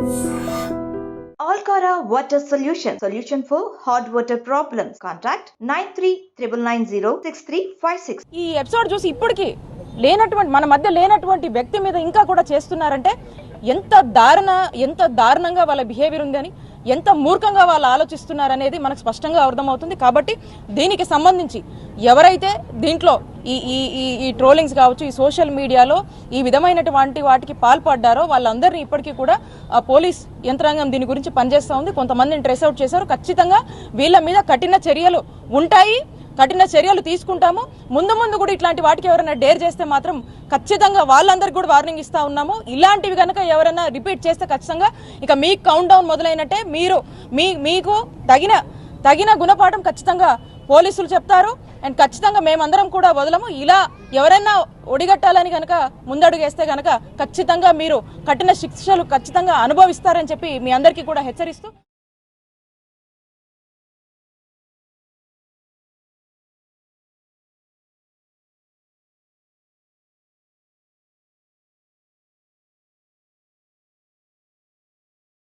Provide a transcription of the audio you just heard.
Alcara Water Solution for hot water problems. Contact 9399906356. ఈ episode చూసి ఇప్పటికీ లేనటువంటి మన మధ్య లేనటువంటి వ్యక్తి మీద ఇంకా కూడా చేస్తున్నారంటే ఎంత దారుణంగా వాళ్ళ బిహేవియర్ ఉందని, ఎంత మూర్ఖంగా వాళ్ళు ఆలోచిస్తున్నారనేది మనకు స్పష్టంగా అర్థమవుతుంది. కాబట్టి దీనికి సంబంధించి ఎవరైతే దీంట్లో ఈ ట్రోలింగ్స్ కావచ్చు, ఈ సోషల్ మీడియాలో ఈ విధమైనటువంటి వాటికి పాల్పడ్డారో వాళ్ళందరినీ ఇప్పటికీ కూడా పోలీస్ యంత్రాంగం దీని గురించి పనిచేస్తూ ఉంది. కొంతమందిని ట్రేస్ అవుట్ చేశారు. ఖచ్చితంగా వీళ్ళ మీద కఠిన చర్యలు ఉంటాయి, కఠిన చర్యలు తీసుకుంటాము. ముందు కూడా ఇట్లాంటి వాటికి ఎవరైనా డేర్ చేస్తే మాత్రం ఖచ్చితంగా వాళ్ళందరికీ కూడా వార్నింగ్ ఇస్తా ఉన్నాము. ఇలాంటివి కనుక ఎవరైనా రిపీట్ చేస్తే ఖచ్చితంగా ఇక మీ కౌంట్ డౌన్ మొదలైనట్టే. మీకు తగిన గుణపాఠం ఖచ్చితంగా పోలీసులు చెప్తారు. అండ్ ఖచ్చితంగా మేమందరం కూడా వదలము. ఇలా ఎవరైనా ఒడిగట్టాలని కనుక ముందడుగేస్తే కనుక ఖచ్చితంగా మీరు కఠిన శిక్షలు ఖచ్చితంగా అనుభవిస్తారని చెప్పి మీ అందరికీ కూడా హెచ్చరిస్తూ